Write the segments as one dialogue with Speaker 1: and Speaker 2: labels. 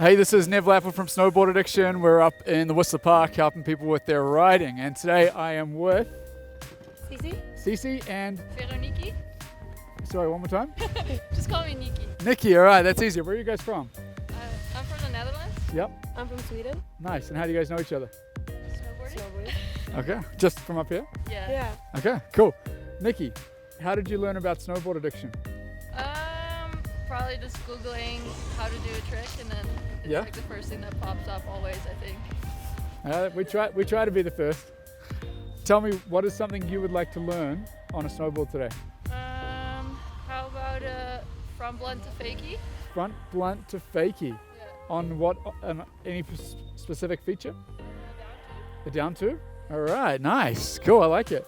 Speaker 1: Hey, this is Nev Lapper from Snowboard Addiction. We're up in the Whistler Park helping people with their riding. And today I am with Cece and
Speaker 2: Veroniqi.
Speaker 1: Sorry, one more time?
Speaker 2: Just call me Nikki.
Speaker 1: Nikki, all right, that's easier. Where are you guys from?
Speaker 2: I'm from the Netherlands.
Speaker 1: Yep.
Speaker 3: I'm from Sweden.
Speaker 1: Nice. And how do you guys know each other?
Speaker 2: Snowboarding.
Speaker 1: Okay, just from up here?
Speaker 2: Yeah.
Speaker 1: Okay, cool. Nikki, how did you learn about snowboard addiction?
Speaker 2: Probably just Googling how to do a trick, and then it's like the first thing that pops up always, I think.
Speaker 1: We try to be the first. Tell me, what is something you would like to learn on a snowboard today?
Speaker 2: How about from blunt to fakie?
Speaker 1: Front blunt to fakie.
Speaker 2: Yeah.
Speaker 1: On what? Any specific feature? The down two? All right, nice, cool. I like it.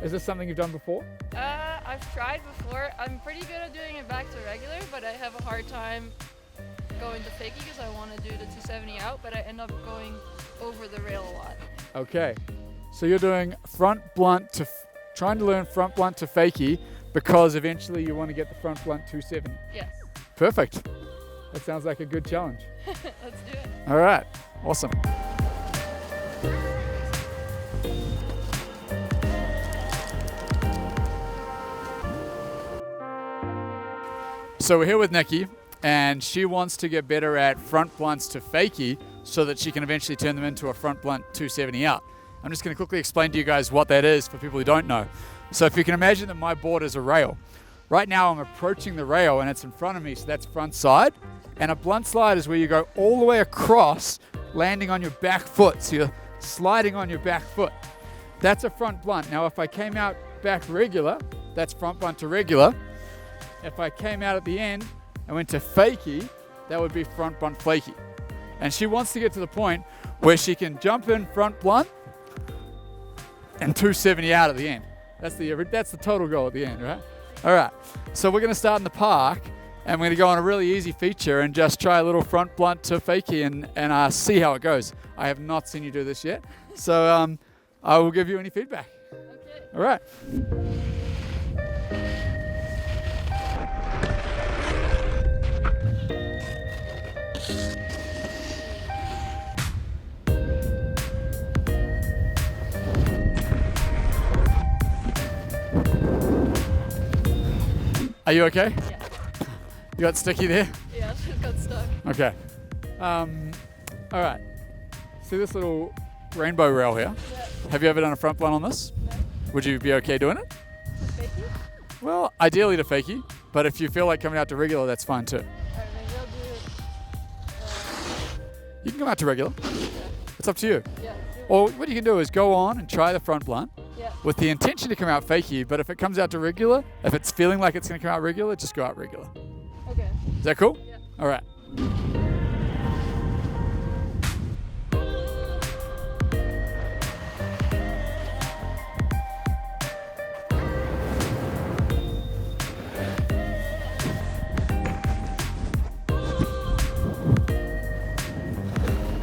Speaker 1: Is this something you've done before?
Speaker 2: I've tried before. I'm pretty good at doing it back to regular, but I have a hard time going to fakie because I want to do the 270 out, but I end up going over the rail a lot.
Speaker 1: Okay, so you're doing front blunt to, trying to learn front blunt to fakie because eventually you want to get the front blunt 270.
Speaker 2: Yes.
Speaker 1: Perfect. That sounds like a good challenge.
Speaker 2: Let's do it.
Speaker 1: All right, awesome. So we're here with Nikki, and she wants to get better at front blunts to fakie so that she can eventually turn them into a front blunt 270 out. I'm just going to quickly explain to you guys what that is for people who don't know. So if you can imagine that my board is a rail. Right now I'm approaching the rail and it's in front of me, so that's front side. And a blunt slide is where you go all the way across, landing on your back foot. So you're sliding on your back foot. That's a front blunt. Now if I came out back regular, that's front blunt to regular. If I came out at the end and went to fakie, that would be front blunt fakie. And she wants to get to the point where she can jump in front blunt and 270 out at the end. That's the total goal at the end, right? All right, so we're gonna start in the park and we're gonna go on a really easy feature and just try a little front blunt to fakie and see how it goes. I have not seen you do this yet, so I will give you any feedback.
Speaker 2: Okay.
Speaker 1: All right. Are you okay?
Speaker 2: Yeah.
Speaker 1: You got sticky there?
Speaker 2: Yeah, it got stuck.
Speaker 1: Okay. All right. See this little rainbow rail here?
Speaker 2: Yeah.
Speaker 1: Have you ever done a front blunt on this?
Speaker 2: No.
Speaker 1: Would you be okay doing it?
Speaker 2: Fakie?
Speaker 1: Well, ideally to fakie, but if you feel like coming out to regular, that's fine too.
Speaker 2: Alright, maybe I'll do it.
Speaker 1: You can come out to regular. It's up to you.
Speaker 2: Yeah.
Speaker 1: Or what you can do is go on and try the front blunt
Speaker 2: Yeah.
Speaker 1: with the intention to come out fakie, but if it comes out to regular, if it's feeling like it's going to come out regular, just go out regular.
Speaker 2: Okay.
Speaker 1: Is that cool?
Speaker 2: Yeah.
Speaker 1: All right.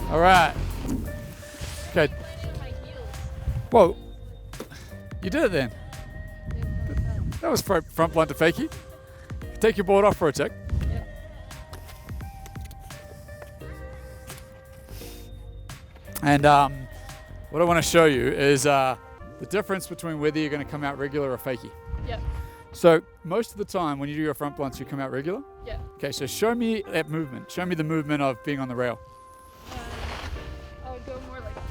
Speaker 1: All right. Okay.
Speaker 2: My heels.
Speaker 1: Whoa. You did it then. That was front blunt to fakie. Take your board off for a tick.
Speaker 2: Yeah.
Speaker 1: And what I want to show you is the difference between whether you're going to come out regular or fakie.
Speaker 2: Yeah.
Speaker 1: So most of the time when you do your front blunts, you come out regular.
Speaker 2: Yeah.
Speaker 1: Okay, so show me that movement. Show me the movement of being on the rail.
Speaker 2: I would go more like this.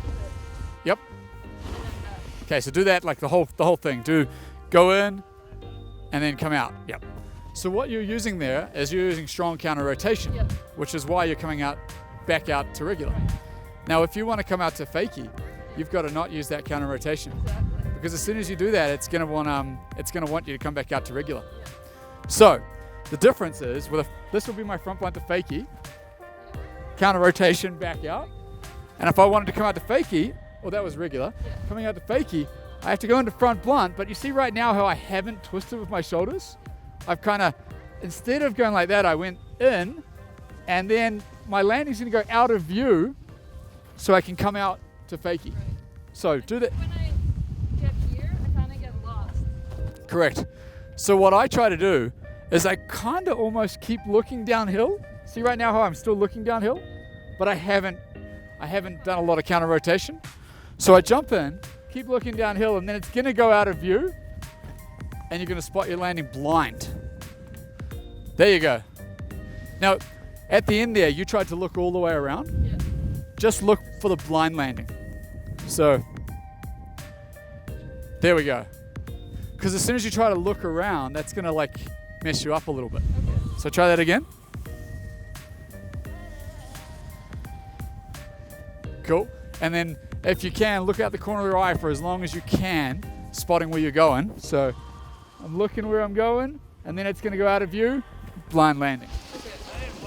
Speaker 1: Yep.
Speaker 2: And then that.
Speaker 1: Okay, so do that like the whole thing. Go in and then come out. Yep. So what you're using there is you're using strong counter rotation,
Speaker 2: Yep.
Speaker 1: which is why you're coming out back out to regular.
Speaker 2: Right.
Speaker 1: Now, if you want to come out to fakie, you've got to not use that counter rotation
Speaker 2: Exactly.
Speaker 1: because as soon as you do that, it's going to want you to come back out to regular. So the difference is this will be my front blunt to fakie, counter rotation back out, and if I wanted to come out to fakie, well, that was regular.
Speaker 2: Yeah.
Speaker 1: Coming out to fakie, I have to go into front blunt, but you see right now how I haven't twisted with my shoulders? I've kind of, instead of going like that, I went in, and then my landing's going to go out of view so I can come out to fakie.
Speaker 2: Right.
Speaker 1: So do that.
Speaker 2: When I get here, I kind of get lost.
Speaker 1: Correct. So what I try to do is I kind of almost keep looking downhill. See right now how I'm still looking downhill? but I haven't done a lot of counter rotation. So I jump in, keep looking downhill, and then it's gonna go out of view, and you're gonna spot your landing blind. There you go. Now, at the end there, you tried to look all the way around.
Speaker 2: Yeah.
Speaker 1: Just look for the blind landing. So, there we go. Because as soon as you try to look around, that's gonna like mess you up a little bit.
Speaker 2: Okay.
Speaker 1: So try that again. Cool. And then if you can, look out the corner of your eye for as long as you can, spotting where you're going. So I'm looking where I'm going, and then it's gonna go out of view, blind landing.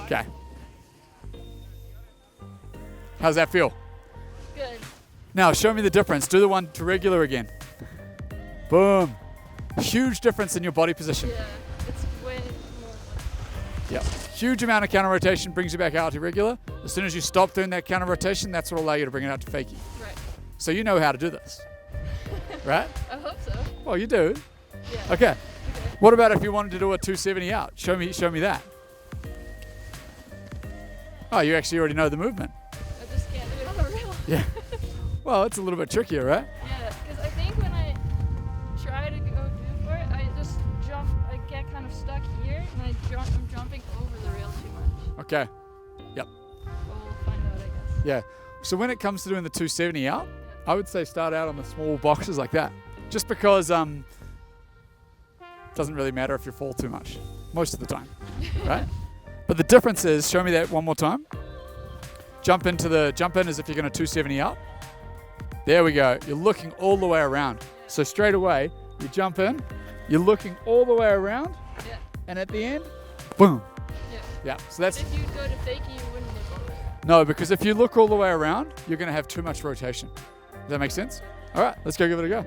Speaker 1: Okay. How's that feel?
Speaker 2: Good.
Speaker 1: Now show me the difference. Do the one to regular again. Boom. Huge difference in your body position.
Speaker 2: Yeah, it's way more.
Speaker 1: Yep. Huge amount of counter rotation brings you back out to regular. As soon as you stop doing that counter rotation, that's what will allow you to bring it out to fakie.
Speaker 2: Right.
Speaker 1: So you know how to do this, right?
Speaker 2: I hope so.
Speaker 1: Well, you do.
Speaker 2: Yeah.
Speaker 1: Okay. What about if you wanted to do a 270 out? Show me that. Oh, you actually already know the movement.
Speaker 2: I just can't do it on the rail.
Speaker 1: Yeah. Well, it's a little bit trickier, right?
Speaker 2: Yeah, because I think when I try to go do for it, I just jump. I get kind of stuck here, and I'm jumping over the rail too much.
Speaker 1: Okay. Yep.
Speaker 2: We'll find out, I guess.
Speaker 1: Yeah. So when it comes to doing the 270 out, I would say start out on the small boxes like that. Just because it doesn't really matter if you fall too much, most of the time, right? But the difference is, show me that one more time. Jump in as if you're going to 270 out. There we go. You're looking all the way around. So straight away, you jump in, you're looking all the way around,
Speaker 2: Yeah.
Speaker 1: and at the end, boom.
Speaker 2: Yeah.
Speaker 1: Yeah. So that's
Speaker 2: If you go to fakie, you wouldn't look over.
Speaker 1: no, because if you look all the way around, you're going to have too much rotation. Does that make sense? All right, let's go give it a go.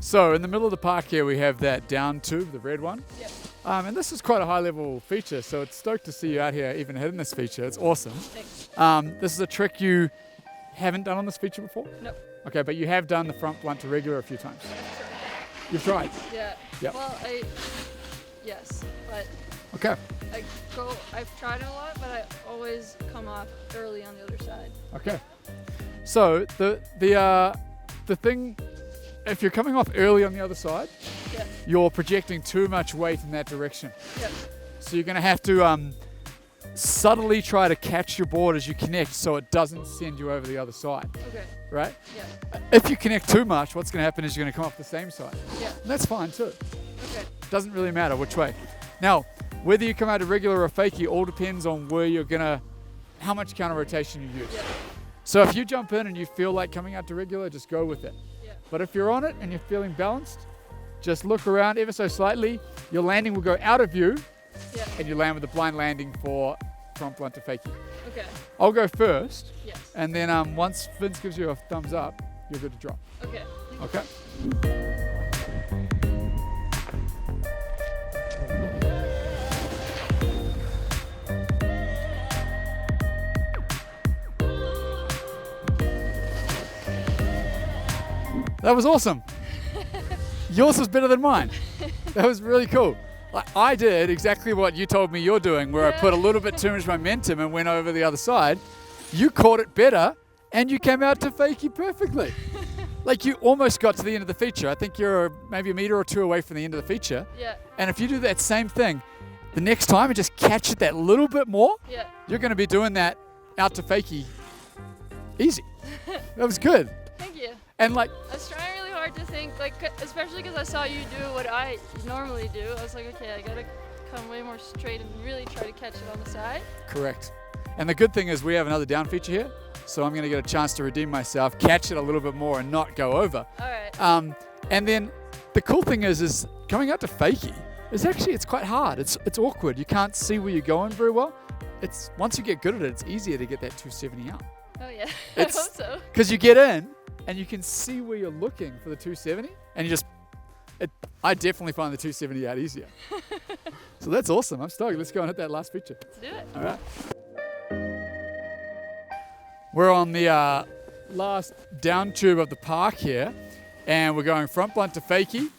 Speaker 1: So in the middle of the park here, we have that down tube, the red one.
Speaker 2: Yep.
Speaker 1: And this is quite a high level feature, so it's stoked to see you out here even hitting this feature. It's awesome.
Speaker 2: Thanks.
Speaker 1: This is a trick you haven't done on this feature before?
Speaker 2: Nope.
Speaker 1: Okay, but you have done the front blunt to regular a few times. You've tried?
Speaker 2: Yeah.
Speaker 1: Yep.
Speaker 2: Well, yes, but
Speaker 1: Okay.
Speaker 2: I've tried it a lot, but I always come off early on the other side.
Speaker 1: Okay. So the thing, if you're coming off early on the other side,
Speaker 2: Yeah.
Speaker 1: you're projecting too much weight in that direction.
Speaker 2: Yep.
Speaker 1: So you're going to have to subtly try to catch your board as you connect so it doesn't send you over the other side,
Speaker 2: Okay.
Speaker 1: right?
Speaker 2: Yeah.
Speaker 1: If you connect too much, what's going to happen is you're going to come off the same side.
Speaker 2: Yeah.
Speaker 1: And that's fine too.
Speaker 2: Okay.
Speaker 1: Doesn't really matter which way. Now, whether you come out of regular or fakie all depends on where you're going to, how much counter rotation you use.
Speaker 2: Yeah.
Speaker 1: So if you jump in and you feel like coming out to regular, just go with it.
Speaker 2: Yeah.
Speaker 1: But if you're on it and you're feeling balanced, just look around ever so slightly. Your landing will go out of view,
Speaker 2: Yeah.
Speaker 1: and you land with a blind landing for front blunt to fakie.
Speaker 2: Okay.
Speaker 1: I'll go first,
Speaker 2: Yes.
Speaker 1: and then once Vince gives you a thumbs up, you're good to drop.
Speaker 2: Okay.
Speaker 1: Okay? That was awesome. Yours was better than mine. That was really cool. I did exactly what you told me you're doing, where I put a little bit too much momentum and went over the other side. You caught it better, and you came out to fakie perfectly. Like you almost got to the end of the feature. I think you're maybe a meter or two away from the end of the feature.
Speaker 2: Yeah.
Speaker 1: And if you do that same thing, the next time and just catch it that little bit more,
Speaker 2: Yeah.
Speaker 1: you're going to be doing that out to fakie easy. That was good.
Speaker 2: Thank you.
Speaker 1: And like,
Speaker 2: I was trying really hard to think, like, especially because I saw you do what I normally do. I was like, okay, I gotta come way more straight and really try to catch it on the side.
Speaker 1: correct. And the good thing is we have another down feature here, so I'm going to get a chance to redeem myself, catch it a little bit more, and not go over.
Speaker 2: All right.
Speaker 1: And then the cool thing is coming out to fakie is actually, it's quite hard. It's awkward. You can't see where you're going very well. It's once you get good at it, it's easier to get that 270 out.
Speaker 2: Oh yeah. I hope so.
Speaker 1: Because you get in and you can see where you're looking for the 270, and you just, I definitely find the 270 out easier. So that's awesome. I'm stoked. Let's go and hit that last feature.
Speaker 2: Let's do it.
Speaker 1: All right. We're on the last down tube of the park here, and we're going front blunt to fakie.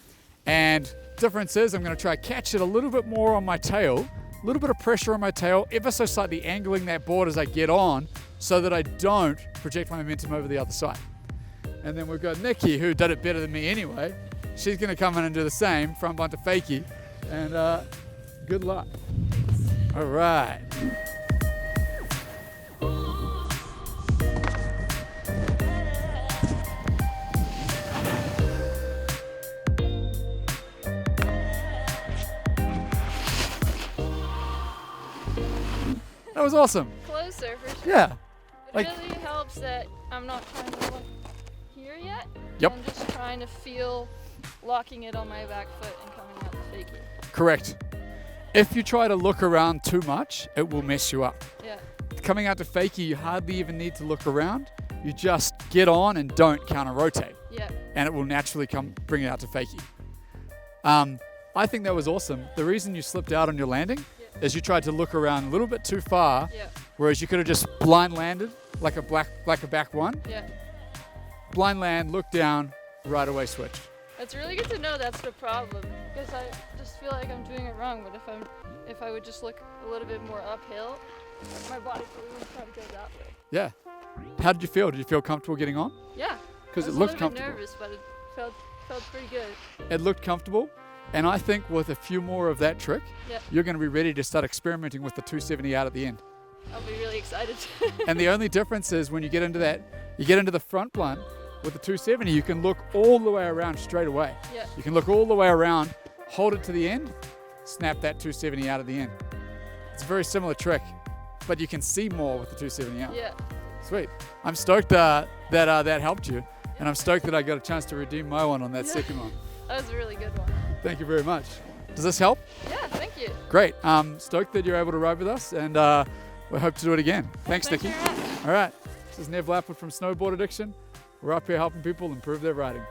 Speaker 1: And difference is I'm going to try to catch it a little bit more on my tail, a little bit of pressure on my tail, ever so slightly angling that board as I get on so that I don't project my momentum over the other side. And then we've got Nikki, who did it better than me anyway. She's going to come in and do the same, front blunt to fakie. And good luck. All right. That was awesome.
Speaker 2: Closer for sure.
Speaker 1: Yeah.
Speaker 2: It really helps that I'm not trying to look here yet.
Speaker 1: Yep.
Speaker 2: I'm just trying to feel locking it on my back foot and coming out the fakie.
Speaker 1: Correct. If you try to look around too much, it will mess you up.
Speaker 2: Yeah.
Speaker 1: Coming out to fakie, you hardly even need to look around. You just get on and don't counter rotate.
Speaker 2: Yeah.
Speaker 1: And it will naturally bring it out to fakie. I think that was awesome. The reason you slipped out on your landing is you tried to look around a little bit too far, whereas you could have just blind landed like a back one.
Speaker 2: Yeah.
Speaker 1: Blind land, look down, right away switch.
Speaker 2: It's really good to know that's the problem, because I just feel like I'm doing it wrong. But if I would just look a little bit more uphill, my body probably would try to go that way.
Speaker 1: Yeah. How did you feel? Did you feel comfortable getting on?
Speaker 2: Yeah.
Speaker 1: Because it
Speaker 2: looked
Speaker 1: looked comfortable.
Speaker 2: I was a little bit nervous, but it felt pretty good.
Speaker 1: It looked comfortable, and I think with a few more of that trick, you're going to be ready to start experimenting with the 270 out at the end.
Speaker 2: I'll be really excited.
Speaker 1: And the only difference is when you get into the front blunt with the 270, you can look all the way around straight away.
Speaker 2: Yeah.
Speaker 1: You can look all the way around, hold it to the end, snap that 270 out at the end. It's a very similar trick, but you can see more with the 270 out.
Speaker 2: Yeah.
Speaker 1: Sweet. I'm stoked that helped you, and I'm stoked that I got a chance to redeem my one on that second one.
Speaker 2: That was a really good one.
Speaker 1: Thank you very much. Does this help?
Speaker 2: Yeah, thank you.
Speaker 1: Great. Stoked that you're able to ride with us, and we hope to do it again. Thanks Nikki. All right. This is Nev Lapwood from Snowboard Addiction. We're up here helping people improve their riding.